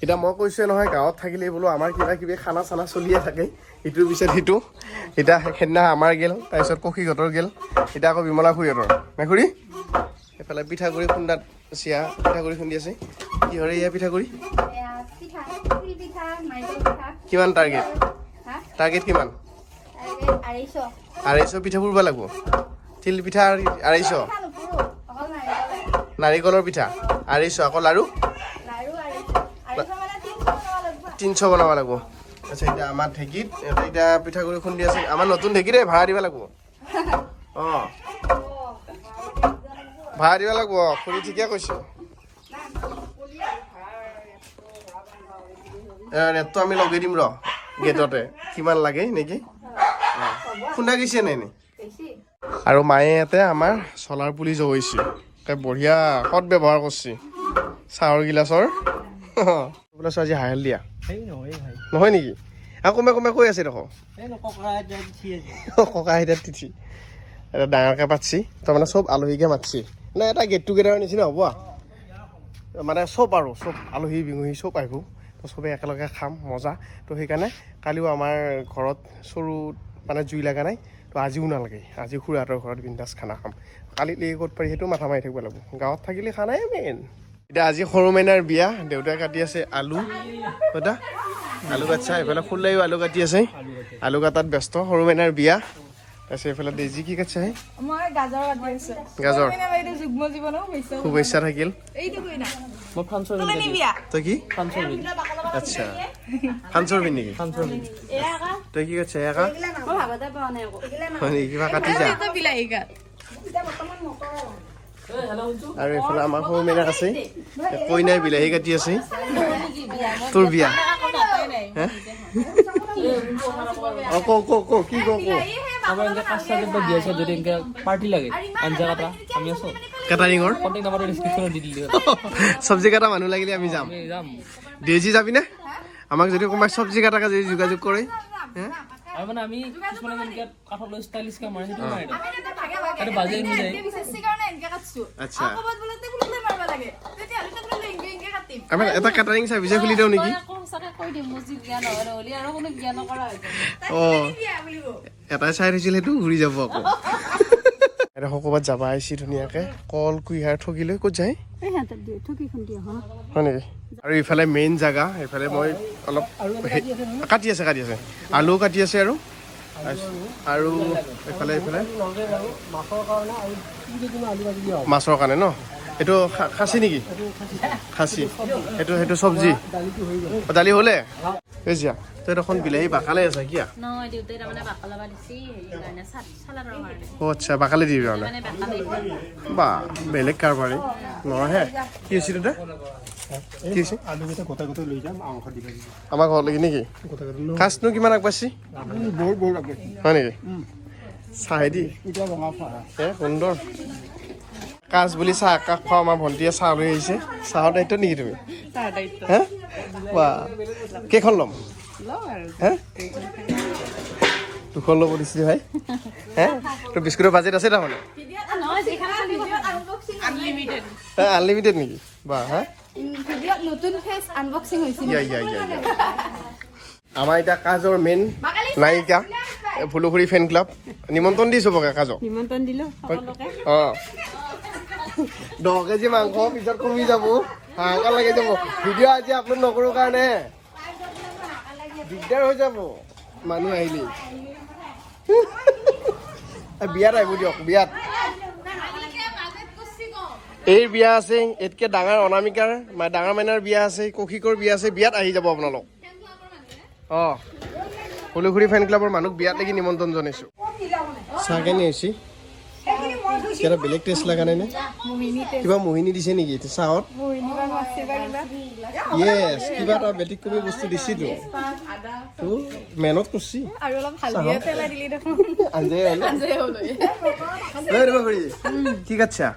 এতিয়া মই কৈছোৱে নহয় গাঁৱত থাকিলে বোলো আমাৰ কিবা কিবি খানা চানা চলিয়ে থাকে ইটোৰ পিছত সিটো এতিয়া সেইদিনা আমাৰ গেল তাৰপিছত কশীহঁতৰ গেল এতিয়া আকৌ বিমলা খুৰীহঁতৰ মেকুৰী এইফালে পিঠাগুড়ি খুন্দাত চিয়া পিঠাগুড়ি খুন্দি আছে কিহৰে এয়া পিঠাগুড়ি কিমান টাৰ্গেট কিমান 250 পিঠা পুৰিব লাগিব তিল পিঠা 250 নাৰিকলৰ পিঠা 250 আকৌ লাৰু 300 বনাব লাগিব আচ্ছা এতিয়া আমাৰ ঢেঁকীত এতিয়া পিঠাগুড়ি খুন্দি আছে আমাৰ নতুন ঢেঁকীৰে ভাড়া দিব লাগিব অঁ ভাড়া দিব লাগিব খুৰী ঠিকে কৈছে ৰেটটো আমি লগাই দিম ৰ গেটতে কিমান লাগে নেকি খুন্দা গৈছে নাই নে আৰু মায়ে ইয়াতে আমাৰ চলাৰ পুলি জগাইছে বঢ়িয়া সৎ ব্যৱহাৰ কৰিছে চাহৰ গিলাচৰ বোলে আজি হাঁহেল দিয়া নহয় নেকি আৰু কোমে কৈ আছে দেখোন ককা আইতাৰ তিথি এটা ডাঙৰকৈ পাতিছি তাৰমানে চব আলহীকে মাতিছি মানে এটা গেট টুগেডাৰৰ নিচিনা হ'ব মানে চব আৰু চব আলহী বিঙহী চব আহিব তো চবেই একেলগে খাম মজা তো সেইকাৰণে কালিও আমাৰ ঘৰত চৰুত মানে জুই লগা নাই তো আজিও নালাগে আজি খুৰাহঁতৰ ঘৰত বিন্দাছ খানা খাম কালি ক'ত পাৰি সেইটো মাথা মাৰি থাকিব লাগিব গাঁৱত থাকিলে খানাই মেইন এতিয়া আজি সৰু মাইনাৰ বিয়া দেউতাই কাটি আছে আলু দাদা আলু কাটছা এইফালে ফুল্লাইও আলু কাটি আছে আলু কাটাত ব্যস্ত সৰু মাইনাৰ বিয়া তাৰপিছত এইফালে দেজি কি কাটছা গাজৰ শুভেচ্ছা থাকিল তই কি আচ্ছা ফানচৰবিন নেকি তই কি কাটছা একা হয় নেকি কিবা কাটি যা আৰু এইফালে আমাৰ সৰু মেনাক আছে কইনাই বিলাহী কাটি আছে তোৰ বিয়া কি আমাৰ এনেকৈ কাষ্টাৰ্ডত বা বিয়া চাই যদি এনেকৈ পাৰ্টি লাগে আঞ্জা কাটা আমি আছোঁ কেটাৰিঙৰ কণ্টেক্ট নাম্বাৰটো ডিছক্ৰিপশ্যনত দি দিলোঁ চব্জি কাটা মানুহ লাগিলে আমি যাম দেজি যাবিনে আমাক যদি কোনোবাই চব্জি কাটাকে যদি যোগাযোগ কৰে আৰু মানে আমি কিছুমানে এনেকৈ কাঠত লৈ ষ্টাইলিছ কাম মাৰে সেইটো মাৰে আৰু বাজেট মিলাই আচ্ছা আমাৰ এটা কেটাৰিং চাৰ্ভিচে খুলি দিওঁ নেকি অঁ এটাই চাই থৈছিল সেইটো ঘূৰি যাব আকৌ এডোখৰ ক'ৰবাত যাব আহিছি ধুনীয়াকৈ কল কুঁহিয়াৰ ঠগি লৈ ক'ত যায় হয় নেকি আৰু ইফালে মেইন জেগা এইফালে মই অলপ কাটি আছে আলু কাটি আছে আৰু এইফালে মাছৰ কাৰণে ন এইটো খাচী নেকি খাচী সেইটো চব্জি দালি হ'লে বেজিয়া তই দেখোন বিলাহী বাকালে আছে কিয়া অ' আচ্ছা বাকালে দিবি মানে বা বেলেগ কাৰবাৰী নহয়হে কি হৈছে দাদা কি হৈছে আমাৰ ঘৰলৈকে নেকি কাজনো কিমান আগবাঢ়িছি হয় নেকি চাহেদি সুন্দৰ কাজ বুলি চাহ একাপ খোৱা আমাৰ ভণ্টিয়ে চাহ লৈ আহিছে চাহৰ দায়িত্ব নেকি তুমি হে বা কেইখন ল'ম হে 2খন ল'ব দিছিলি ভাই হে তোৰ বিস্কুটৰ বাজেট আছে তাৰমানে আনলিমিটেড নেকি বা হা আমাৰ এতিয়া কাজৰ মেইন নায়িকা ফুলুখুৰী ফেন ক্লাব নিমন্ত্ৰণ দিছোঁ বগা কাজক অঁ 10 কেজি মাংস পিছত কমি যাব হাহাকাৰ লাগি যাব ভিডিঅ' আজি আপলোড নকৰোঁ কাৰণে দিগদাৰ হৈ যাব মানুহ আহিলে বিয়াত আহিব দিয়ক বিয়াত এই বিয়া আছে এতকৈ ডাঙৰ অনামিকাৰ ডাঙৰ মাইনাৰ বিয়া আছে কৌশিকৰ বিয়া আছে বিয়াত আহি যাব আপোনালোক অঁ ফুলুখুৰী ফেন ক্লাবৰ মানুহ বিয়াত লাগি নিমন্ত্ৰণ জনাইছোঁ চাহ কেনে হৈছে কিবা বেলেগ টেষ্ট লগা নাই নে কিবা মোহিনী দিছে নেকি চাহত য়েছ কিবা এটা বেটিক কবি বস্তু দিছিতো তো মেহনত কৰিছি কি কাটছা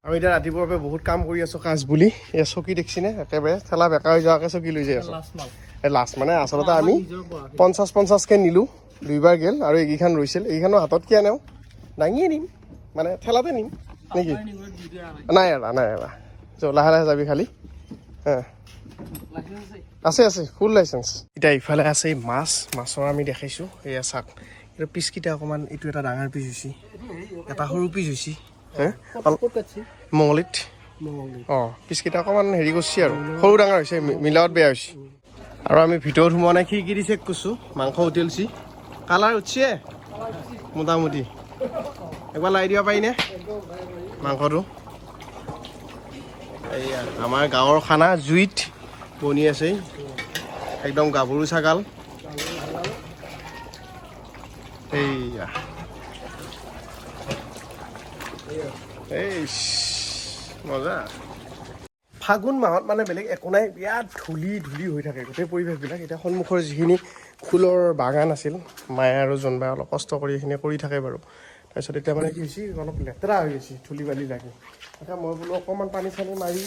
আমি এতিয়া ৰাতিপুৱাৰ পৰা বহুত কাম কৰি আছো কাজ বুলি এই চকী দেখিছিনে একেবাৰে ঠেলা বেকা হৈ যোৱাকৈ চকী লৈ যাই আছো লাষ্ট মানে আচলতে আমি 50-50কে নিলোঁ 2বাৰ গেল আৰু এইকেইখন ৰৈছিল এইকেইখনৰ হাতত কিয় নেওঁ দাঙিয়ে নিম মানে ঠেলাতে নিম নেকি নাই এৰা লাহে লাহে যাবি খালি আছে ফুল লাইচেঞ্চ এতিয়া ইফালে আছে মাছৰ আমি দেখাইছোঁ এয়া চাক এইটো পিচকেইটা অকণমান এইটো এটা ডাঙৰ পিচ হৈছে এটা সৰু পিচ হৈছে মঙলিত পিচকেইটা অকণমান হেৰি কৰিছে আৰু সৰু ডাঙৰ হৈছে মিলাৱত বেয়া হৈছে আৰু আমি ভিতৰত সোমোৱা নাই খিৰিকি দি চেক কৰিছোঁ মাংস উঠিলছি কালাৰ উঠিছে মোটামুটি একবাৰ লাই দিব পাৰিনে মাংসটো এইয়া আমাৰ গাঁৱৰ খানা জুইত বনি আছে একদম গাভৰু ছাগাল এইয়া মজা ফাগুন মাহত মানে বেলেগ একো নাই বিৰাট ধূলি হৈ থাকে গোটেই পৰিৱেশবিলাক এতিয়া সন্মুখৰ যিখিনি ফুলৰ বাগান আছিল মায়ে আৰু জোনবাই অলপ কষ্ট কৰি এইখিনি কৰি থাকে বাৰু তাৰপিছত এতিয়া মানে কি হৈছে অলপ লেতেৰা হৈ গৈছে ধূলি বালি লাগি এতিয়া মই বোলো অকণমান পানী চানী মাৰি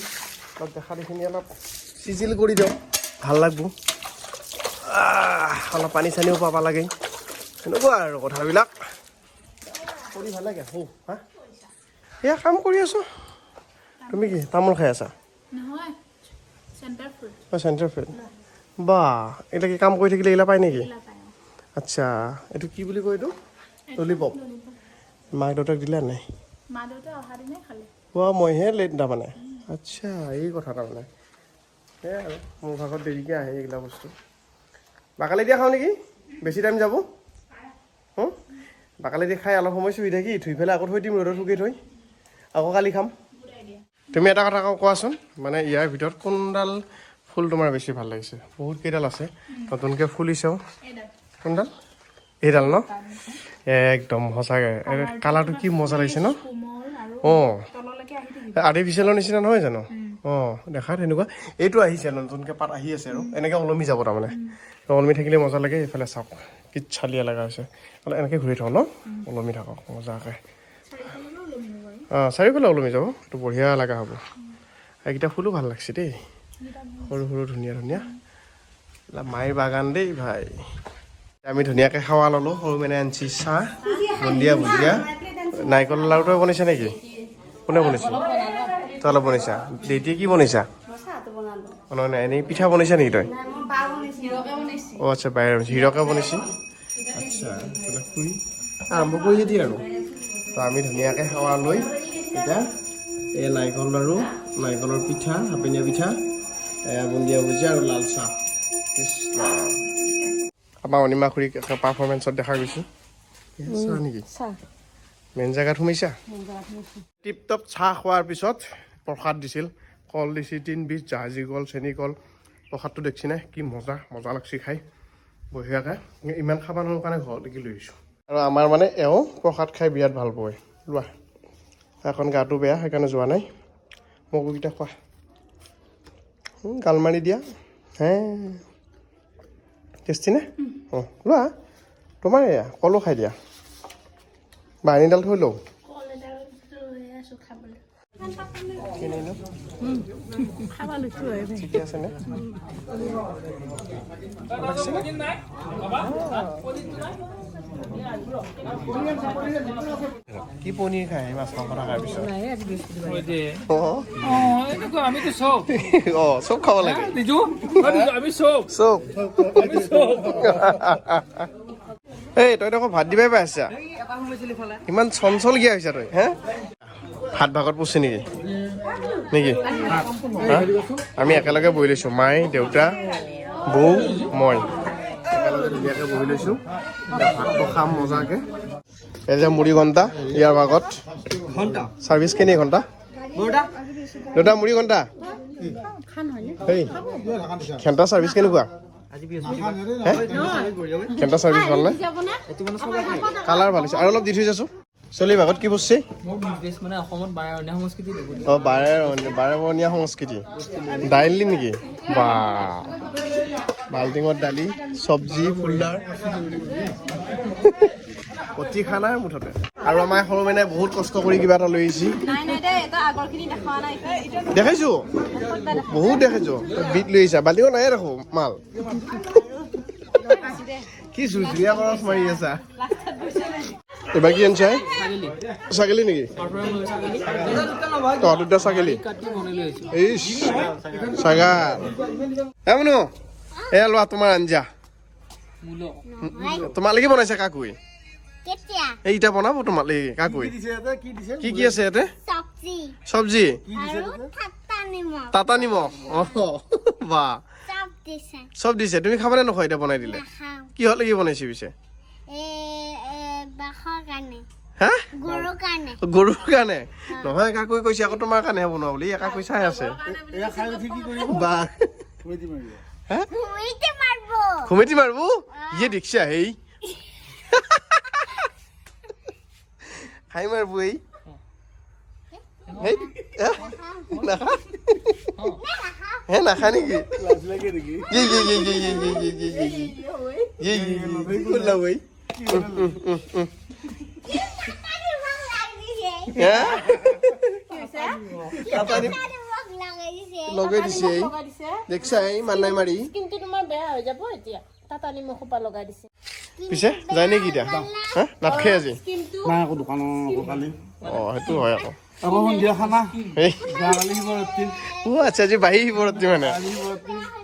অলপ দেখা দেখিনি অলপ চিজিল কৰি দিওঁ ভাল লাগব অলপ পানী চানীও পাব লাগে সেনেকুৱা আৰু কথাবিলাক কৰি ভাল লাগে হা এয়া কাম কৰি আছোঁ তুমি কি তামোল খাই আছা চেণ্টাৰ ফ্ৰুট বা এইবিলাক কি কাম কৰি থাকিলে এইবিলাক পায় নেকি আচ্ছা এইটো কি বুলি কয় এইটো ললিপপ মাক দেউতাক দিলা নাই মইহে লেট তাৰমানে আচ্ছা এই কথা তাৰমানে সেয়াই আৰু মোৰ ভাগত দেৰিকৈ আহে এইবিলাক বস্তু বাকালি দিয়া খাওঁ নেকি বেছি টাইম যাব বাকালি দি খাই অলপ সময় চুই থাকি ধুই পেলাই আকৌ থৈ দিম ৰ'দত শুকাই থৈ আকৌ কালি খাম তুমি এটা কথা কোৱাচোন মানে ইয়াৰ ভিতৰত কোনডাল ফুল তোমাৰ বেছি ভাল লাগিছে বহুত কেইডাল আছে নতুনকৈ ফুলিছেও কোনডাল এইডাল ন একদম সঁচাকৈ কালাৰটো কি মজা লাগিছে ন আৰ্টিফিচিয়েলৰ নিচিনা নহয় জানো দেখাত সেনেকুৱা এইটো আহিছে নতুনকৈ পাত আহি আছে আৰু এনেকৈ ওলমি যাব তাৰমানে ওলমি থাকিলে মজা লাগে এইফালে চাওক কি চালিয়া লগা হৈছে অলপ এনেকৈ ঘূৰি থাকক ন ওলমি থাকক মজাকৈ চাৰিওফালে ওলমি যাব এইটো বঢ়িয়া লগা হ'ব এইকেইটা ফুলো ভাল লাগছে দেই সৰু ধুনীয়া মাইৰ বাগান দেই ভাই আমি ধুনীয়াকৈ খাৱা ল'লোঁ সৰু মানে আনিছি চাহ বুন্দিয়া ভুজিয়া নাৰিকল লাৰু তই বনাইছা নেকি কোনে বনাইছে তই অলপ বনাইছা দেউতিয়ে কি বনাইছা নাই এনেই পিঠা বনাইছা নেকি তই আচ্ছা বাহিৰ হিৰকে বনাইছি আচ্ছা ফুৰি আৰম্ভ কৰি দিয়ে আৰু তো আমি ধুনীয়াকৈ সেৱা লৈ এতিয়া এই নাৰিকল লাৰু নাৰিকলৰ পিঠা হাপেনীয়া পিঠা বুন্দিয়া ভুজিয়া আৰু লাল চাহ আমাৰ অনিমা খুৰীক পাৰফৰ্মেঞ্চত দেখা গৈছোঁ চাহ নেকি মেইন জেগাত সোমাইছা টিপ টপ চাহ খোৱাৰ পিছত প্ৰসাদ দিছিল কল দিছিল 3 বিধ জাহাজী কল চেনি কল প্ৰসাদটো দেখিছি নাই কি মজা লাগছি খাই বঢ়িয়াকৈ ইমান খাব নোৱাৰোঁ কাৰণে ঘৰলৈকে লৈ আহিছোঁ আৰু আমাৰ মানে এওঁ প্ৰসাদ খাই বিৰাট ভাল পায় লোৱা এখন গাটো বেয়া সেইকাৰণে যোৱা নাই মগুকেইটা খোৱা গাল মাৰি দিয়া হে টেষ্টি নে লোৱা তোমাৰ এয়া কলো খাই দিয়া বাহিনীডাল থৈ লওঁ ঠিকে আছে নে কি পনীৰ খাই মাছ মাংস থকাৰ পিছত চব খাব লাগে চব এই তই দেখোন ভাত দিবাই পাই আছা ইমান চঞ্চল কিয় হৈছা তই হে ভাত ভাগত পৰছি নেকি আমি একেলগে বহি লৈছোঁ মায়ে দেউতা বৌ মই একেলগে ধুনীয়াকৈ বহি লৈছোঁ ভাতটো খাম মজাকৈ এই যে মুড়ি ঘণ্টা ইয়াৰ ভাগত চাৰ্ভিচ কেনি ঘণ্টা দেউতা মুড়ি ঘণ্টা এই ঘণ্টা চাৰ্ভিচ কেনেকুৱা ঘণ্টা চাৰ্ভিচ ভাল নাই কালাৰ ভাল হৈছে আৰু অলপ দি থৈ যাইছোঁ চলি ভাগত কি বস্তু বাৰেবৰণীয়া সংস্কৃতি দাইলি নেকি বা বাল্টিঙত দালি চব্জি ফুলদাৰ অতি খানাৰ মুঠতে আৰু আমাৰ সৰু মানে বহুত কষ্ট কৰি কিবা এটা লৈ আহিছি দেখাইছোঁ বহুত দেখাইছোঁ বিট লৈ আহিছা বাল্টিঙত নাই দেখো মাল কি জুজুৰীয়া খৰচ মাৰি আছা এবাৰ কি আনিছা ছাগলী ছাগলী নেকি পাৰফৰা লৈ ছাগলী তহঁত দুটা ছাগলী কাটি বনাই লৈ আহিছোঁ ইছ ছাগাল এমনো এয়া লোৱা তোমাৰ আঞ্জা মূল তোমালোকে বনাইছা কাকুই কেতিয়া এইটা বনাব তোমালোকে কাকুই কি কি আছে ইয়াতে চব্জি চব্জি আৰু ঠাট্টা নিমখ টাটা নিমখ বাহ চব দিছে চব দিছে তুমি খাবানে নোখোৱা এতিয়া বনাই দিলে নাখাওঁ কিহত লাগি বনাইছে পিছে বাখৰ কাৰণে হা গৰুৰ কাৰণে গৰুৰ কাৰণে নহয় কাকুই কৈছে আকৌ তোমাৰ কাৰণেহে বনোৱা বুলি কাকুই চাই আছে বাহ হা ঘুমিতে মাৰিব ঘুমেটি মাৰিব ইয়ে দেখিছা হেই খাই মাৰিব এই হেই নাখা হে নাখা নেকি লগাই দিছে দেখছা এই মান্নাই মাৰি কিন্তু তোমাৰ বেয়া হৈ যাব এতিয়া টাটা নিমখ সোপা লগাই দিছে পিছে যায় নেকি এতিয়া হা নাখাই আজি কিন্তু নাই আকৌ দোকানৰ কালি অ সেইটো হয় আকৌ আকৌ সন্ধিয়া খানা এই কালি শিৱৰাত্ৰি আচ্ছা আজি বাহি শিৱৰাত্ৰি মানে শিৱৰাত্ৰি